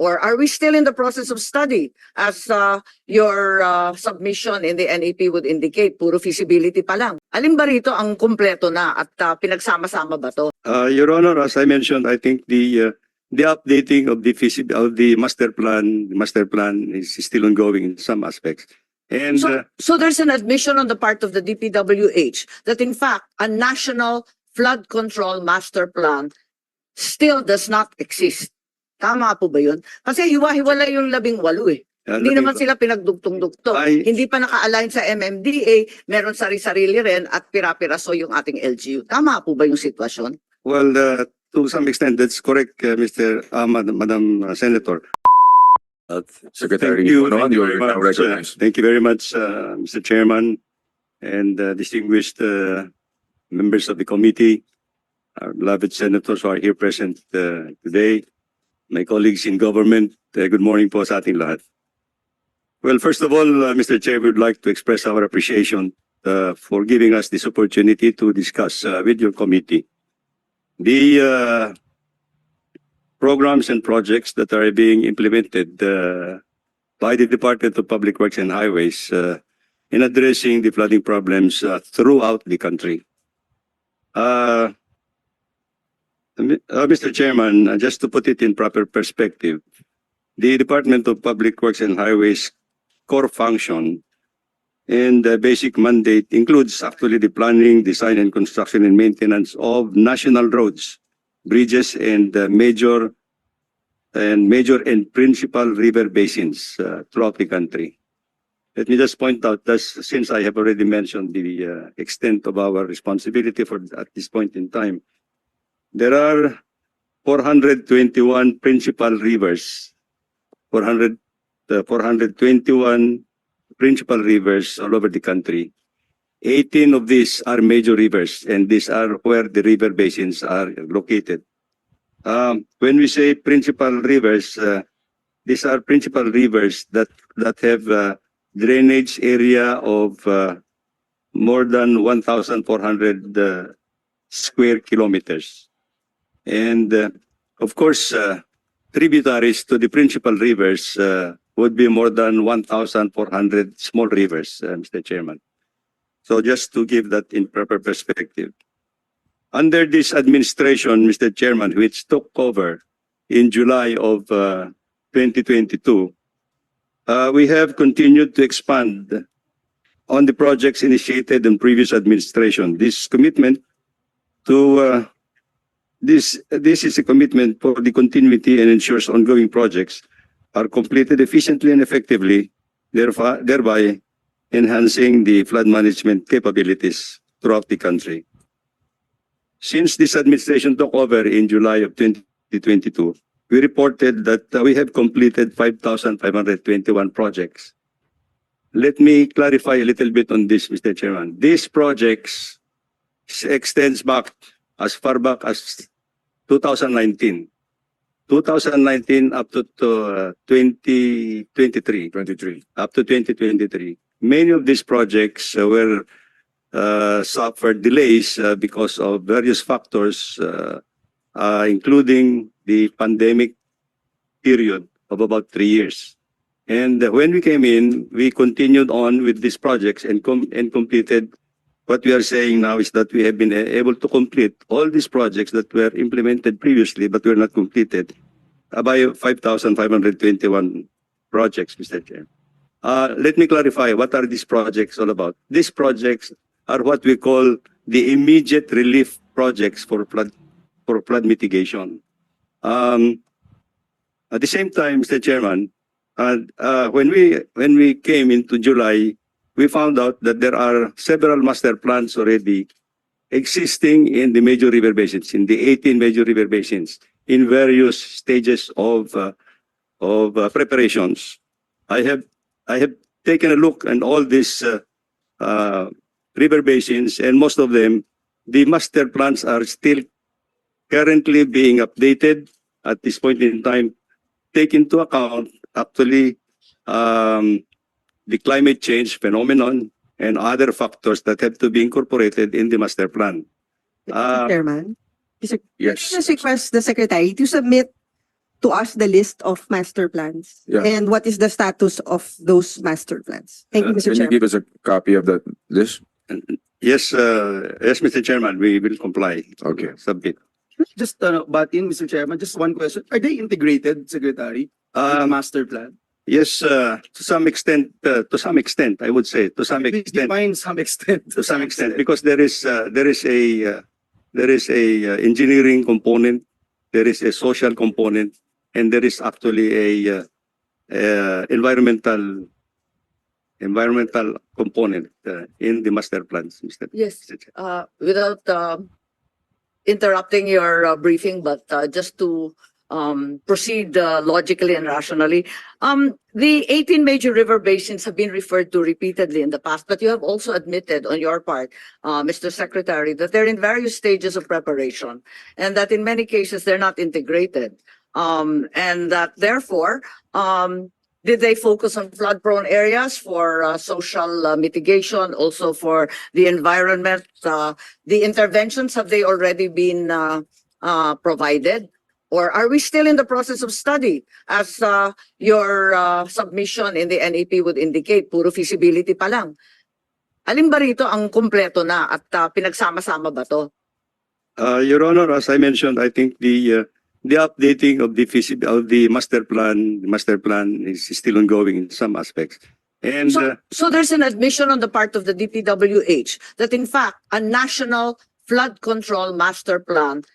Or are we still in the process of study as your submission in the NEP would indicate, puro feasibility pa lang? Alin ba rito ang kumpleto na at pinagsama-sama ba to? Your Honor, as I mentioned, I think the updating of the master plan is still ongoing in some aspects. And So there's an admission on the part of the DPWH that in fact a national flood control master plan still does not exist. Tama po ba yun? Kasi hiwa-hiwala yung 18 eh. Hindi naman sila pinagdugtong-dugtong. Hindi pa naka-align sa MMDA, meron sari-sarili rin at pira-piraso yung ating LGU. Tama po ba yung sitwasyon? well, to some extent, that's correct, Madam Senator. Secretary Thank you Bonoan, you are very now much, recognized. Thank you very much, Mr. Chairman and distinguished members of the committee, our beloved senators who are here present today, my colleagues in government, good morning po sa ating lahat. Well, first of all, Mr. Chair, we would like to express our appreciation for giving us this opportunity to discuss with your committee the programs and projects that are being implemented by the Department of Public Works and Highways in addressing the flooding problems throughout the country. Mr. Chairman, just to put it in proper perspective, the Department of Public Works and Highways core function and the basic mandate includes actually the planning, design, and construction and maintenance of national roads, bridges, and major and principal river basins throughout the country. Let me just point out that since I have already mentioned the extent of our responsibility at this point in time, there are 421 principal rivers, 421 principal rivers all over the country. 18 of these are major rivers, and these are where the river basins are located. When we say principal rivers, these are principal rivers that have drainage area of more than 1,400 square kilometers. And of course, tributaries to the principal rivers would be more than 1,400 small rivers, Mr. Chairman. So just to give that in proper perspective. Under this administration, Mr. Chairman, which took over in July of 2022, we have continued to expand on the projects initiated in previous administration. This commitment to this is a commitment for the continuity and ensures ongoing projects are completed efficiently and effectively, thereby enhancing the flood management capabilities throughout the country. Since this administration took over in July of 2022, we reported that we have completed 5,521 projects. Let me clarify a little bit on this, Mr. Chairman. These projects extends back as far back as 2019. 2019 up to 2023. Up to 2023. Many of these projects were suffered delays because of various factors, including the pandemic period of about 3 years. And when we came in, we continued on with these projects and completed. What we are saying now is that we have been able to complete all these projects that were implemented previously but were not completed by 5,521 projects, Mr. Chair. Let me clarify, what are these projects all about? These projects are what we call the immediate relief projects for flood mitigation. At the same time, Mr. Chairman, when we came into July, we found out that there are several master plans already existing in the major river basins, in the 18 major river basins, in various stages of preparations. I have taken a look at all these river basins, and most of them, the master plans are still currently being updated at this point in time, take into account actually the climate change phenomenon and other factors that have to be incorporated in the master plan. Chairman, Yes. just request the Secretary to submit to us the list of master plans? Yeah. And what is the status of those master plans? Thank you, Mr. Can you Chairman. give us a copy of that list? Yes, yes, Mr. Chairman, we will comply. Okay. Submit. Just butt in, Mr. Chairman, just one question. Are they integrated, Secretary? The master plan? Yes, to some extent, I would say, to some extent. Define some extent. To some extent, because there is a engineering component, there is a social component, and there is actually a environmental component in the master plans, Mr. Yes. Mr. Chair. Without interrupting your briefing, but just to proceed logically and rationally. The 18 major river basins have been referred to repeatedly in the past, but you have also admitted on your part, Mr. Secretary, that they're in various stages of preparation and that in many cases they're not integrated. And that therefore, did they focus on flood-prone areas for social mitigation, also for the environment? The interventions, have they already been provided? Or are we still in the process of study? As your submission in the NEP would indicate, puro feasibility pa lang. Alin ba rito ang kumpleto na at pinagsama-sama ba to? Your Honor, as I mentioned, I think the updating of the master plan is still ongoing in some aspects. And So there's an admission on the part of the DPWH that in fact, a national flood control master plan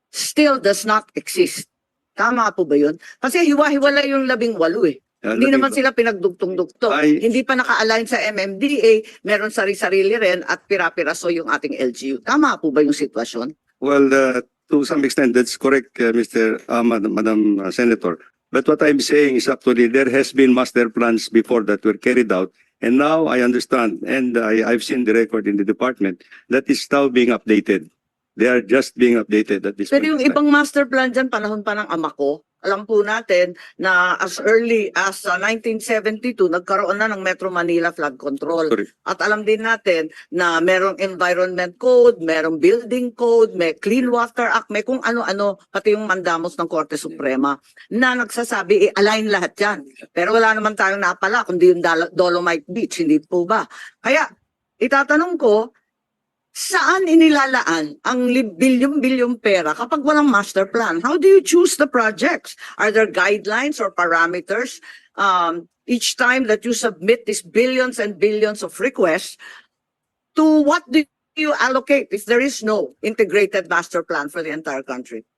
still does not exist. Tama po ba yun? Kasi hiwa-hiwala yung 18 eh. Hindi naman sila pinagdugtong-dugtong. Hindi pa naka-align sa MMDA, meron sari-sarili rin at pira-piraso yung ating LGU. Tama po ba yung sitwasyon? well, to some extent, that's correct, Madam Senator. But what I'm saying is actually there has been master plans before that were carried out. And now I understand, and I've seen the record in the department, that is now being updated. They are just being updated at this Pero point yung in time. ibang master plan dyan, panahon pa ng ama ko, alam po natin na as early as 1972, nagkaroon na ng Metro Manila Flood Control. Correct. At alam din natin na merong Environment Code, merong Building Code, may Clean Water Act, may kung ano-ano, pati yung mandamos ng Korte Suprema, na nagsasabi, i-align lahat yan. Pero wala naman tayong napala, kundi yung Dolomite Beach, hindi po ba? Kaya, itatanong ko, saan inilalaan ang bilyong-bilyong pera kapag walang master plan? How do you choose the projects? Are there guidelines or parameters each time that you submit these billions and billions of requests? To what do you allocate if there is no integrated master plan for the entire country?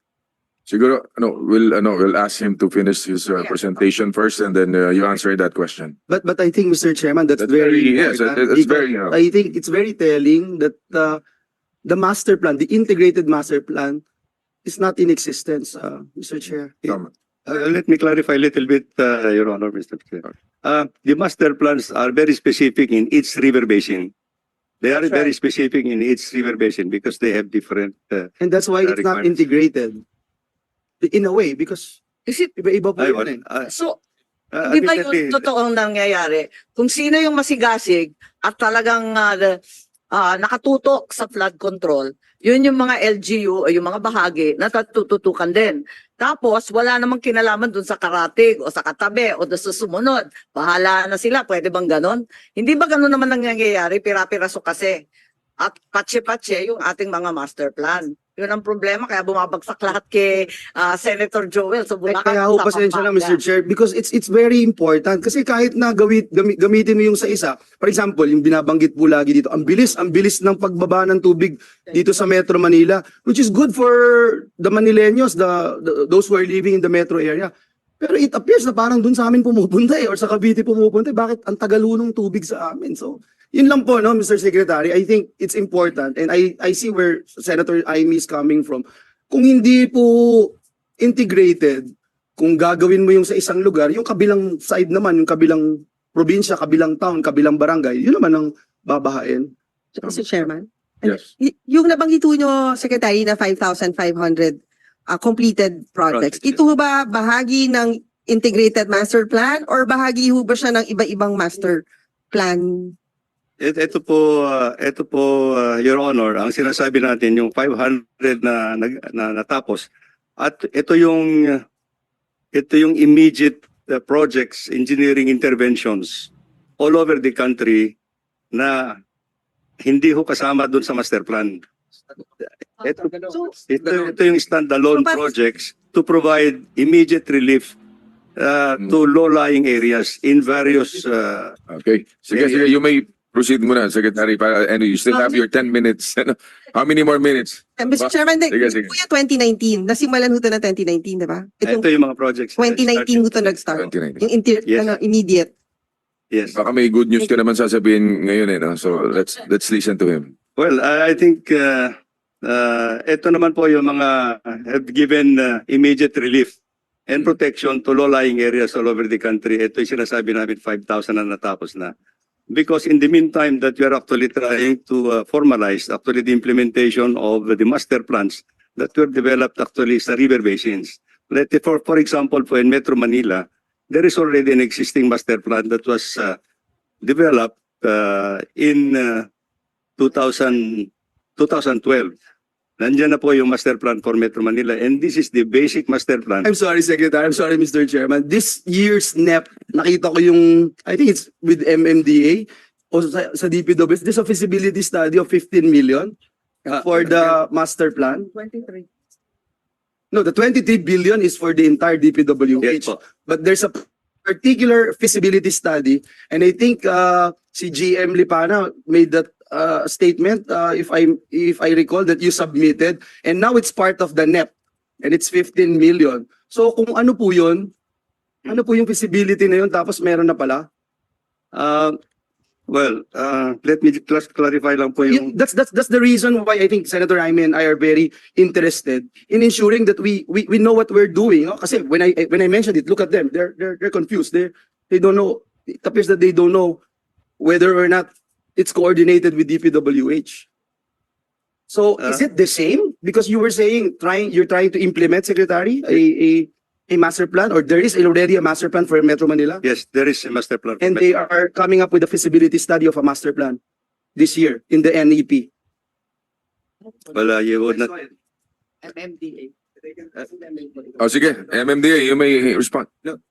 Siguro, we'll ask him to finish his presentation first, and then you answer that question. But I think, Mr. Chairman, that's very yes, important it's because very. I think it's very telling that the master plan, the integrated master plan, is not in existence, Mr. Chair. Tama. Let me clarify a little bit, Your Honor, Mr. Chair. The master plans are very specific in each river basin. They are That's very right. specific in each river basin because they have different. And that's why it's not requirements. integrated. In a way, because Is it iba-iba po Ay, yun eh. so? Di ba yung totoong nangyayari? Kung sino yung masigasig at talagang nakatutok sa flood control, yun yung mga LGU o yung mga bahagi na tututukan din. Tapos, wala namang kinalaman dun sa karatig o sa katabi o sa sumunod. Bahala na sila. Pwede bang ganon? Hindi ba ganon naman nangyayari? Pira-piraso kasi. At patse-patse yung ating mga master plan. Yun ang problema, kaya bumabagsak lahat kay Senator Joel. So, Kaya ho, pasensya lang, Mr. Chair, because it's very important. Kasi kahit na gamitin mo yung sa isa, for example, yung binabanggit po lagi dito, ang bilis ng pagbaba ng tubig dito sa Metro Manila, which is good for the Manileños, those who are living in the metro area. Pero it appears na parang dun sa amin pumupunta or sa Cavite pumupunta. Bakit ang tagal ho ng tubig sa amin? So, yun lang po, no, Mr. Secretary. I think it's important and I see where Senator Amy is coming from. Kung hindi po integrated, kung gagawin mo yung sa isang lugar, yung kabilang side naman, yung kabilang probinsya, kabilang town, kabilang barangay, yun naman ang babahain. Mr. Chairman. Yes. Yung nabanggit po nyo, Secretary, na 5,500 completed projects. Projects, yes. Ito ba bahagi ng integrated master plan or bahagi ho ba siya ng iba-ibang master plan? Ito po, Your Honor, ang sinasabi natin yung 500 na natapos. At ito yung ito yung immediate projects, engineering interventions all over the country na hindi ho kasama doon sa master plan. Ito yung standalone So, but- projects to provide immediate relief to low-lying areas in various Okay. Sige, sige, you may proceed muna, Secretary, and you still have your 10 minutes. How many more minutes? Mr. Chairman, Sige, sige. kuya 2019, nasimulan ho ito na 2019, di ba? ito yung mga projects. 2019 ho ito nag-start. 2019. Yung Yes. immediate. Yes. Baka may good news ka naman sasabihin ngayon no? So let's listen to him. Well, I think ito naman po yung mga have given immediate relief and protection to low-lying areas all over the country. Ito yung sinasabi namin 5,000 na natapos na. Because in the meantime that we are actually trying to formalize actually the implementation of the master plans that were developed actually sa river basins. For example, po in Metro Manila, there is already an existing master plan that was developed in 2012. Nandiyan na po yung master plan for Metro Manila and this is the basic master plan. I'm sorry, Secretary. I'm sorry, Mr. Chairman. This year's NEP, nakita ko yung, I think it's with MMDA o sa DPWH. There's a feasibility study of 15 million for the master plan. 23. No, the 23 billion is for the entire DPWH. Yes po. But there's a particular feasibility study and I think si GM Lipana made that statement if I recall that you submitted and now it's part of the NEP and it's 15 million. So kung ano po 'yun? Ano po yung feasibility na 'yun tapos meron na pala? Well, let me just clarify lang po yung That's the reason why I think Senator Jaime and I are very interested in ensuring that we know what we're doing. No? Kasi when I mentioned it, look at them. They're confused. They don't know. It appears that they don't know whether or not it's coordinated with DPWH. So is it the same? Because you were saying you're trying to implement, Secretary, a master plan, or there is already a master plan for Metro Manila, yes, there is a master plan. and they are coming up with a feasibility study of a master plan this year in the NEP. Well, you would not MMDA. Oh, sige, MMDA, you may respond. No,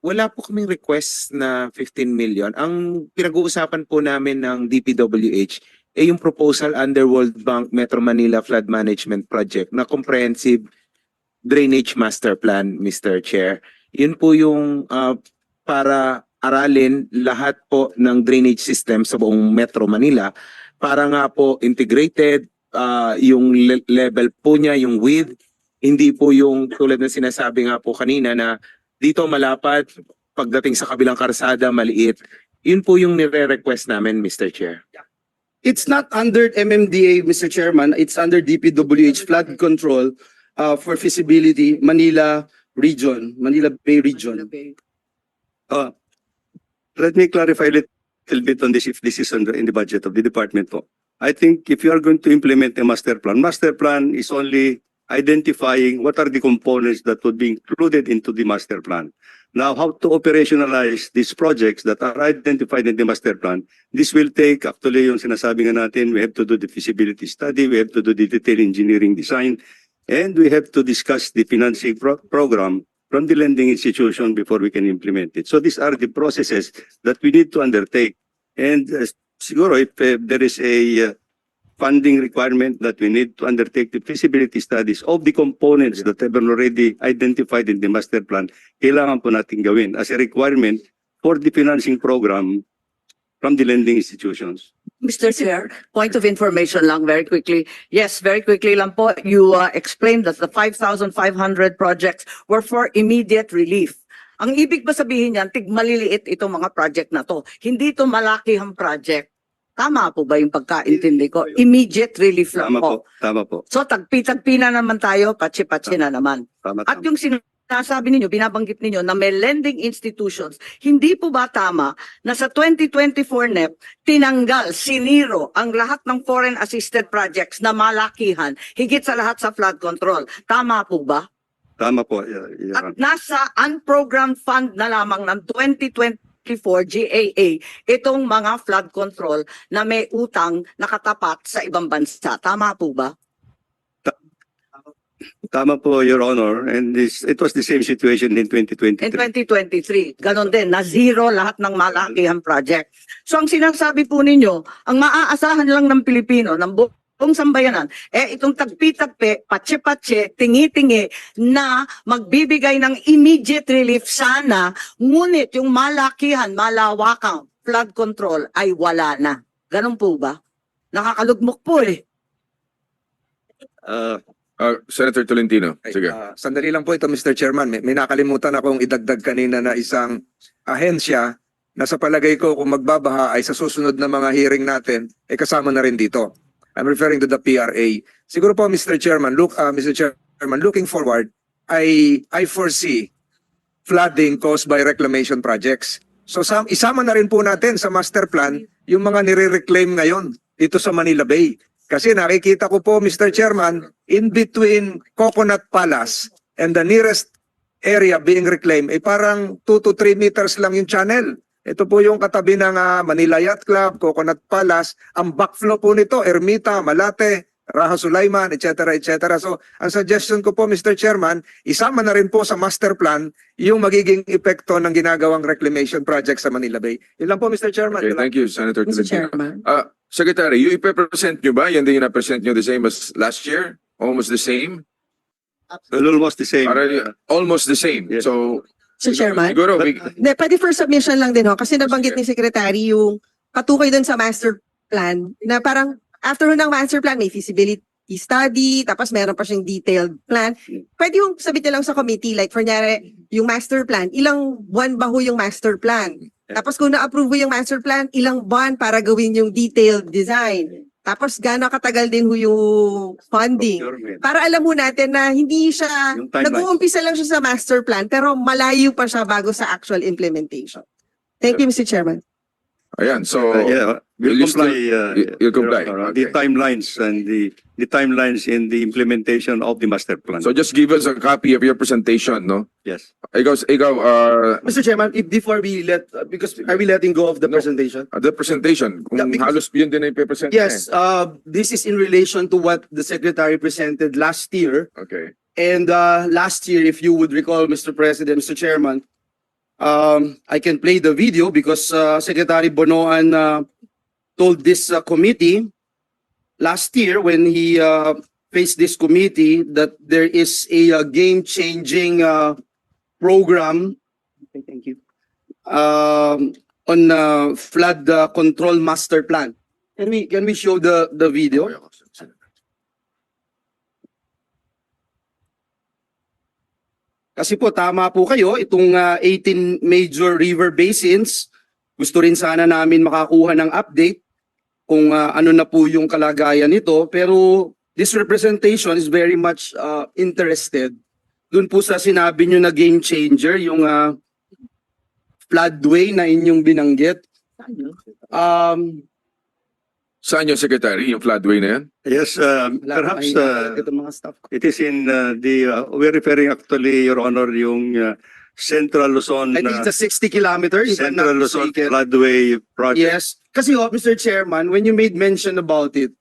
wala po kaming request na 15 million. Ang pinag-uusapan po namin ng DPWH ay yung proposal under World Bank Metro Manila Flood Management Project na comprehensive drainage master plan, Mr. Chair. Yun po yung para aralin lahat po ng drainage system sa buong Metro Manila para nga po integrated yung level po niya, yung width, hindi po yung tulad na sinasabi nga po kanina na dito malapad, pagdating sa kabilang karsada, maliit. Yun po yung nire-request namin, Mr. Chair. It's not under MMDA, Mr. Chairman. It's under DPWH flood control for feasibility Manila region, Manila Bay region. let me clarify a little bit on this if this is in the budget of the department po. I think if you are going to implement a master plan is only identifying what are the components that would be included into the master plan. Now, how to operationalize these projects that are identified in the master plan, this will take, actually yung sinasabi nga natin, we have to do the feasibility study, we have to do the detailed engineering design, and we have to discuss the financing program from the lending institution before we can implement it. So these are the processes that we need to undertake. And siguro if there is a funding requirement that we need to undertake the feasibility studies of the components that have been already identified in the master plan, kailangan po natin gawin as a requirement for the financing program from the lending institutions. Mr. Chair, point of information lang very quickly. Yes, very quickly lang po. You explained that the 5,500 projects were for immediate relief. Ang ibig ba sabihin yan, maliliit itong mga project na to. Hindi ito malakihang project. Tama po ba yung pagkaintindi ko? Immediate relief lang Tama po. po, tama po. So tagpi-tagpi na naman tayo, patsi-patsi na naman. Tama, At tama. yung sinasabi ninyo, binabanggit ninyo na may lending institutions, hindi po ba tama na sa 2024 NEP, tinanggal, siniro ang lahat ng foreign assisted projects na malakihan, higit sa lahat sa flood control. Tama po ba? Tama po. Your At Honor. nasa unprogrammed fund na lamang ng 2024 GAA itong mga flood control na may utang nakatapat sa ibang bansa. Tama po ba? Tama po, Your Honor. And it was the same situation in 2023. In 2023, ganon din, na zero lahat ng malakihan project. So ang sinasabi po ninyo, ang maaasahan lang ng Pilipino, ng buong sambayanan, itong tagpi-tagpi, patse-patse, tingi-tingi, na magbibigay ng immediate relief sana, ngunit yung malakihan, malawakang flood control ay wala na. Ganon po ba? Nakakalugmok po eh. Senator Tolentino, sige. Sandali lang po ito, Mr. Chairman. May nakalimutan akong idagdag kanina na isang ahensya na sa palagay ko kung magbabaha ay sa susunod na mga hearing natin, kasama na rin dito. I'm referring to the PRA. Siguro po, Mr. Chairman, Mr. Chairman, looking forward, I foresee flooding caused by reclamation projects. So isama na rin po natin sa master plan yung mga nire-reclaim ngayon dito sa Manila Bay. Kasi nakikita ko po, Mr. Chairman, in between Coconut Palace and the nearest area being reclaimed, parang 2 to 3 meters lang yung channel. Ito po yung katabi ng Manila Yacht Club, Coconut Palace. Ang backflow po nito, Ermita, Malate, Raha Sulaiman, etc. etc. So, ang suggestion ko po, Mr. Chairman, isama na rin po sa master plan yung magiging epekto ng ginagawang reclamation project sa Manila Bay. Yun lang po, Mr. Chairman. Okay, thank you, Senator Mr. Tolentino. Chairman. Secretary, yung ipe-present nyo ba? Yan din yung na-present nyo the same as last year? Almost the same? Almost the same. Almost the same. Yes. So, Mr. Chairman. siguro, Pwede for submission lang din ho, kasi nabanggit ni Secretary yung patukoy dun sa master plan na parang after ng master plan may feasibility study, tapos meron pa siyang detailed plan. Pwede yung sabihin lang sa committee, like for nyari, yung master plan, ilang buwan ba ho yung master plan? Tapos kung na-approve yung master plan, ilang buwan para gawin yung detailed design? Tapos gaano katagal din ho yung funding? Para alam mo natin na hindi siya, Yung timeline. nag-uumpisa lang siya sa master plan, pero malayo pa siya bago sa actual implementation. Thank you, Mr. Chairman. ayan. So, Yeah, will we'll you comply. you'll comply, Your Honor, okay. The timelines and the timelines in the implementation of the master plan. so just give us a copy of your presentation, no? Yes. Ikaw, Mr. Chairman, if before we because are we letting go of the No. presentation? the presentation, kung Yeah, because- halos yun din ay ipe-present niya Yes, this is in relation to what the Secretary presented last year. eh. Okay. And last year, if you would recall, Mr. President, Mr. Chairman, I can play the video because Secretary Bonoan told this committee last year when he faced this committee that there is a game-changing program. Okay, thank you. On flood control master plan. Can we show the video? Kasi po tama po kayo, itong 18 major river basins, gusto rin sana namin makakuha ng update kung ano na po yung kalagayan nito. Pero this representation is very much interested dun po sa sinabi nyo na game changer, yung floodway na inyong binanggit. Saan yung secretary, yung floodway na yan? Yes, perhaps Ito mga staff ko. it is in we're referring actually, Your Honor, yung Central Luzon, I think it's a 60 kilometers. if I'm not Central Luzon mistaken. Floodway Project. Yes. Kasi Mr. Chairman, when you made mention about it,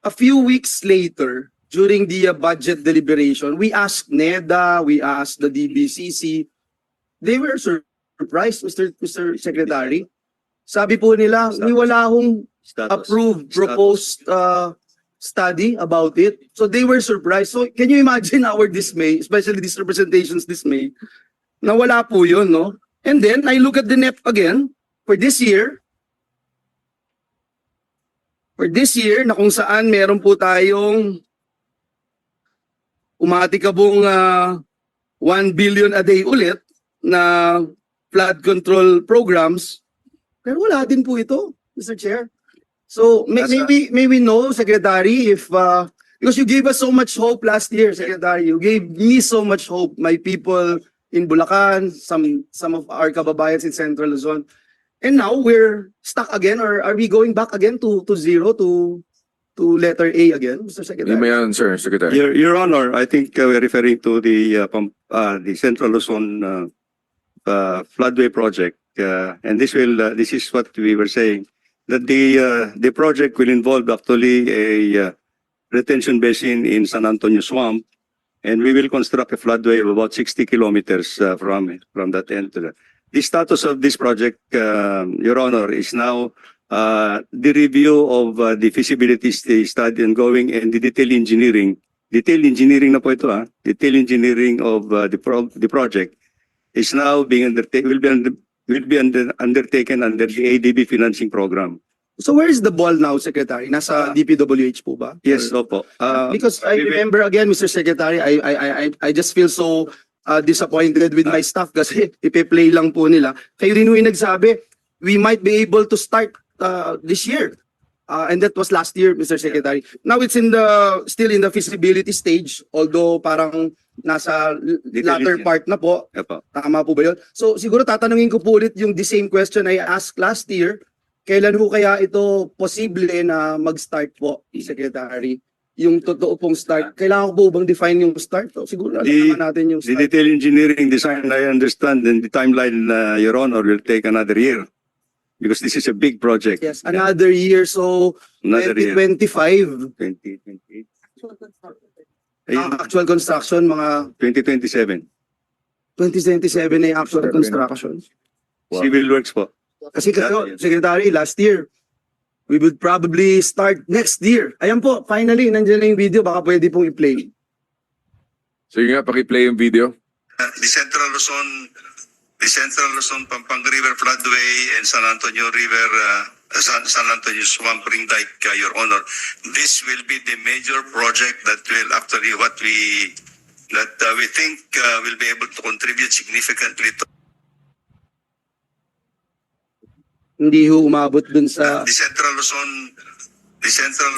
a few weeks later, during the budget deliberation, we asked NEDA, we asked the DBCC. They were surprised, Mr. Secretary. Sabi po nila, wala akong approved, proposed study about it. So they were surprised. So can you imagine our dismay, especially this representation's dismay, na wala po yun, no? And then I look at the NEP again for this year. For this year, na kung saan meron po tayong umatikabong 1 billion a day ulit na flood control programs. Pero wala din po ito, Mr. Chair. So may we know, Secretary, if because you gave us so much hope last year, Secretary. You gave me so much hope, my people in Bulacan, some of our kababayans in Central Luzon. And now we're stuck again, or are we going back again to zero, to letter A again, Mr. Secretary? You may answer, secretary. Your Honor, I think we're referring to the Central Luzon floodway project, and this is what we were saying, that the project will involve actually a retention basin in San Antonio Swamp and we will construct a floodway of about 60 kilometers from that end to that. The status of this project, Your Honor, is now the review of the feasibility study ongoing and the detail engineering. Detail engineering na po ito, detail engineering of the project is now being undertaken, undertaken under the ADB financing program. So where is the ball now, Secretary? Nasa DPWH po ba? Yes, opo. Because I we will- remember again, Mr. Secretary, I just feel so disappointed with my staff kasi ipe-play lang po nila. Kayo rin yung nagsabi, we might be able to start this year. And that was last year, Mr. Secretary. Now it's still in the feasibility stage, although parang nasa latter part na po. Opo. Tama po ba yun? So siguro tatanungin ko po ulit yung the same question I asked last year. Kailan ho kaya ito posible na mag-start po, Secretary? Yung totoo pong start. Kailangan ko po bang define yung start? So, siguro alam naman natin yung The start. detail engineering design, I understand, and the timeline, Your Honor, will take another year. Because this is a big project. Yes, another year. So, Another year. 2025. 2028. Ayun, Actual construction, mga 2027. 2027 na yung actual construction. Civil works po. Kasi Secretary, last year, we would probably start next year. Ayan po, finally, nandiyan na yung video. Baka pwede pong i-play. Sige nga, paki-play yung video. The Central Luzon Pampanga River floodway and San Antonio River, San Antonio Swamp Ring Dike, Your Honor. This will be the major project that will actually we think will be able to contribute significantly to Hindi ho umabot dun sa... the Central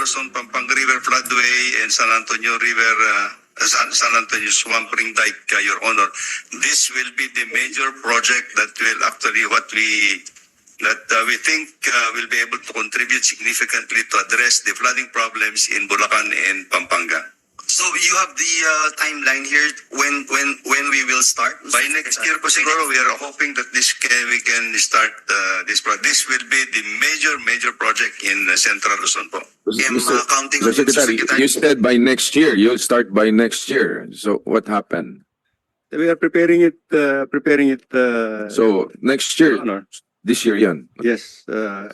Luzon Pampanga River floodway and San Antonio River, San Antonio Swamp Ring Dike, Your Honor. This will be the major project that will actually we think will be able to contribute significantly to address the flooding problems in Bulacan and Pampanga. So you have the timeline here when we will start? By next year po siguro, we are hoping that we can start this project. This will be the major project in Central Luzon po. I'm counting on Mr. you, Secretary, Secretary. you said by next year, you'll start by next year. So what happened? We are preparing it. So next year, Your Honor. this year yan. Yes,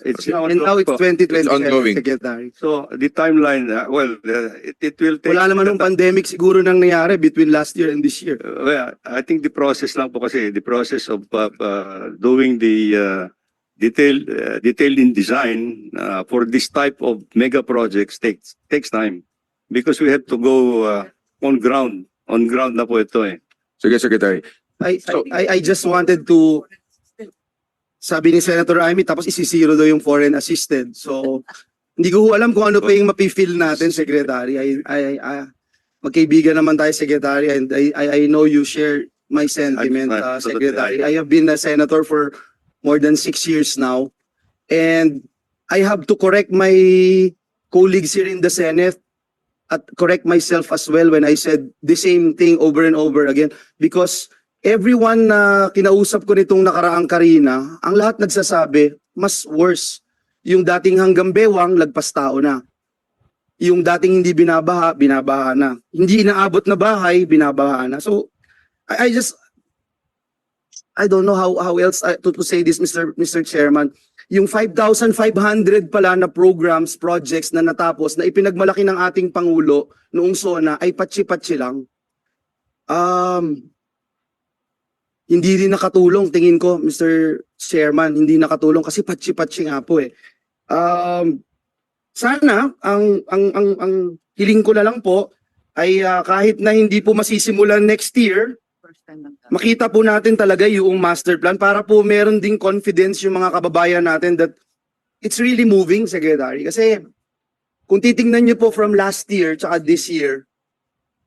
it's now And now it's ongoing po. 2027, ongoing. Secretary. So the timeline, it will take. Wala naman nung pandemic siguro nang nangyari between last year and this year. Well, I think the process lang po kasi, the process of doing the detailed in design for this type of mega projects takes time because we have to go on ground na po ito eh. Sige, Secretary. I just wanted to, sabi ni Senator Amy, tapos isisiro daw yung foreign assisted. So, hindi ko alam kung ano pa yung mapi-feel natin, Secretary. Magkaibigan naman tayo, Secretary, and I know you share my sentiment, Secretary. I have been a senator for more than 6 years now, and I have to correct my colleagues here in the Senate at correct myself as well when I said the same thing over and over again because everyone na kinausap ko nitong nakaraang Karina, ang lahat nagsasabi, mas worse. Yung dating hanggang bewang, lagpas tao na. Yung dating hindi binabaha, binabaha na. Hindi inaabot na bahay, binabaha na. So, I don't know how else to say this, Mr. Chairman. Yung 5,500 pala na programs, projects na natapos, na ipinagmalaki ng ating Pangulo noong SONA ay patsi-patsi lang. Hindi rin nakatulong, tingin ko, Mr. Chairman, hindi nakatulong kasi patsi-patsi nga po eh. Sana, ang hiling ko na lang po ay kahit na hindi po masisimulan next year, makita po natin talaga yung master plan para po meron ding confidence yung mga kababayan natin that it's really moving, Secretary. Kasi kung titingnan niyo po from last year tsaka this year,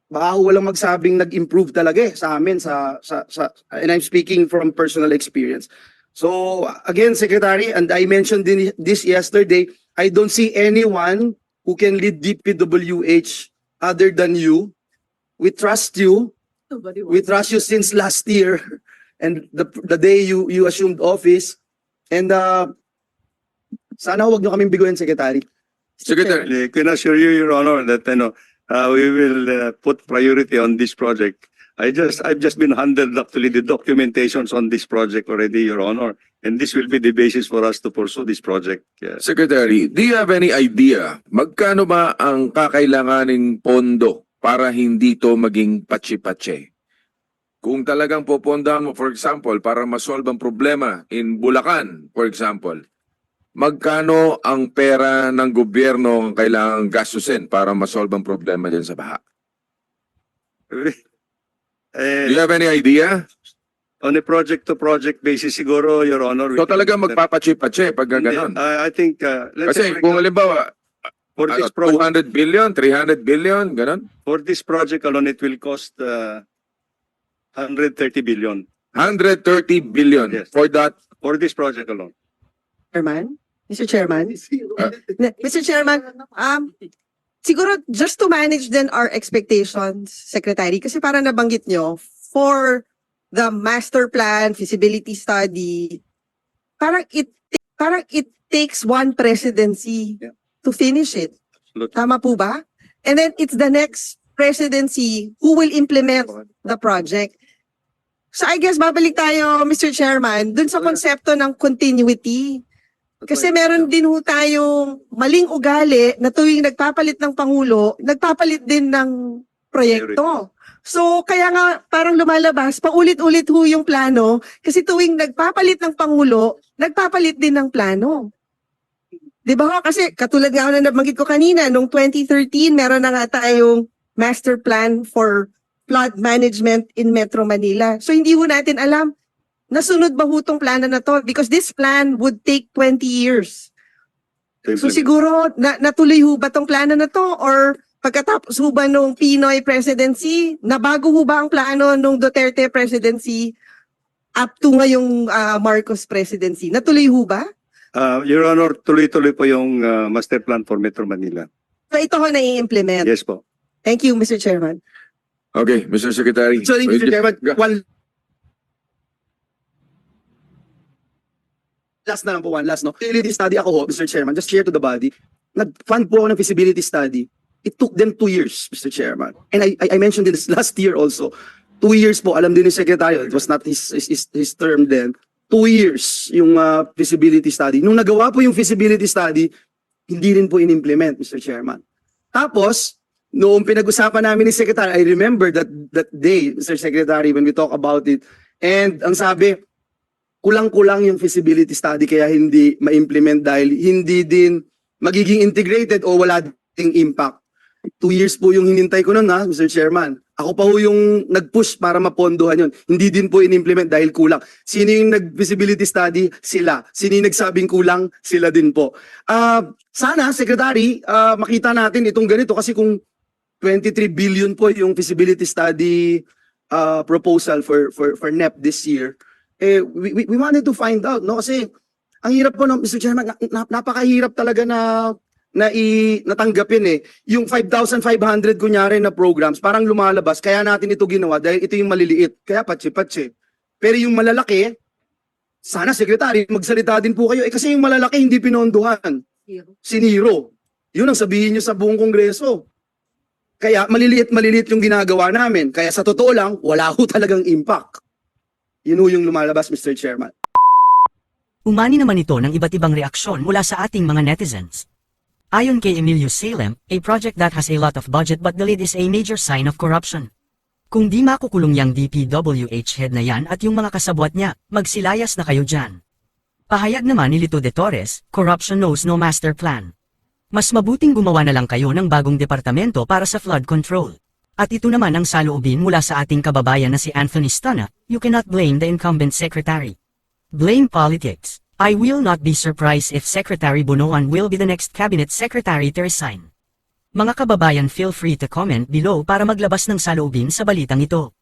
baka walang magsabing nag-improve talaga sa amin and I'm speaking from personal experience. So again, Secretary, and I mentioned this yesterday, I don't see anyone who can lead DPWH other than you. We trust you. We trust you since last year and the day you assumed office. And sana huwag niyo kaming biguin, Secretary. Secretary. I can assure you, Your Honor, that we will put priority on this project. I've just been handed actually the documentations on this project already, Your Honor, and this will be the basis for us to pursue this project. Secretary, do you have any idea magkano ba ang kakailanganing pondo para hindi to maging patsi-patsi? Kung talagang popondahan mo, for example, para masolve ang problema in Bulacan, for example, magkano ang pera ng gobyerno ang kailangang gastusin para masolve ang problema dyan sa baha? Do you have any idea? On a project-to-project basis, siguro, Your Honor. So talagang magpapatsi-patsi pag gano'n. I think, let's say, Kasi kung halimbawa, for this project, 200 billion, 300 billion, gano'n? for this project alone, it will cost 130 billion 130 billion Yes. for that. for this project alone. Chairman? Mr. Chairman? Mr. Chairman, siguro just to manage then our expectations, Secretary, kasi parang nabanggit nyo, for the master plan, feasibility study, parang it takes one presidency to finish it. Absolutely. Tama po ba? And then it's the next presidency who will implement the project. So I guess babalik tayo, Mr. Chairman, dun sa konsepto ng continuity. Kasi meron din ho tayong maling ugali na tuwing nagpapalit ng Pangulo, nagpapalit din ng proyekto. So kaya nga parang lumalabas, paulit-ulit ho yung plano kasi tuwing nagpapalit ng Pangulo, nagpapalit din ng plano. Di ba ho? Kasi katulad nga ako na nabanggit ko kanina, noong 2013, meron na nga tayong master plan for flood management in Metro Manila. So hindi ho natin alam, nasunod ba ho tong plano na to? Because this plan would take 20 years. So siguro, natuloy ho ba tong plano na to? Or pagkatapos ho ba nung Pinoy presidency, nabago ho ba ang plano nung Duterte presidency up to ngayong Marcos presidency? Natuloy ho ba? Your Honor, tuloy-tuloy po yung master plan for Metro Manila. So ito ho na-i-implement. Yes po. Thank you, Mr. Chairman. Okay, Mr. Secretary. Sorry, Mr. Chairman, last na lang po, one last, no? Feasibility study ako ho, Mr. Chairman, just share to the body. Nag-fund po ako ng feasibility study. It took them 2 years, Mr. Chairman. And I mentioned this last year also. 2 years po, alam din ni Secretary, it was not his term then. 2 years yung feasibility study. Nung nagawa po yung feasibility study, hindi rin po in-implement, Mr. Chairman. Tapos, noong pinag-usapan namin ni Secretary, I remember that day, Mr. Secretary, when we talk about it. And ang sabi, kulang-kulang yung feasibility study kaya hindi ma-implement dahil hindi din magiging integrated o wala ding impact. 2 years po yung hinintay ko nun, Mr. Chairman. Ako pa po yung nag-push para mapondohan yun. Hindi din po in-implement dahil kulang. Sino yung nag-feasibility study? Sila. Sino yung nagsabing kulang? Sila din po. Sana, Secretary, makita natin itong ganito kasi kung 23 billion po yung feasibility study proposal for NEP this year. We wanted to find out, no? Kasi ang hirap po, no, Mr. Chairman, napakahirap talaga natanggapin eh. Yung 5,500 kunyari na programs, parang lumalabas, kaya natin ito ginawa dahil ito yung maliliit. Kaya patsi-patsi. Pero yung malalaki, sana, Secretary, magsalita din po kayo. Kasi yung malalaki hindi pinondohan. Siniro. Yun ang sabihin nyo sa buong Kongreso. Kaya maliliit yung ginagawa namin. Kaya sa totoo lang, wala ho talagang impact. Yun ho yung lumalabas, Mr. Chairman. Umani naman ito ng iba't ibang reaksyon mula sa ating mga netizens. Ayon kay Emilio Salem, a project that has a lot of budget but delayed is a major sign of corruption. Kung di makukulong yang DPWH head na yan at yung mga kasabwat niya, magsilayas na kayo dyan. Pahayag naman ni Lito de Torres, corruption knows no master plan. Mas mabuting gumawa na lang kayo ng bagong departamento para sa flood control. At ito naman ang saloobin mula sa ating kababayan na si Anthony Stana, you cannot blame the incumbent secretary. Blame politics. I will not be surprised if Secretary Bunoan will be the next cabinet secretary to resign. Mga kababayan, feel free to comment below para maglabas ng saloobin sa balitang ito.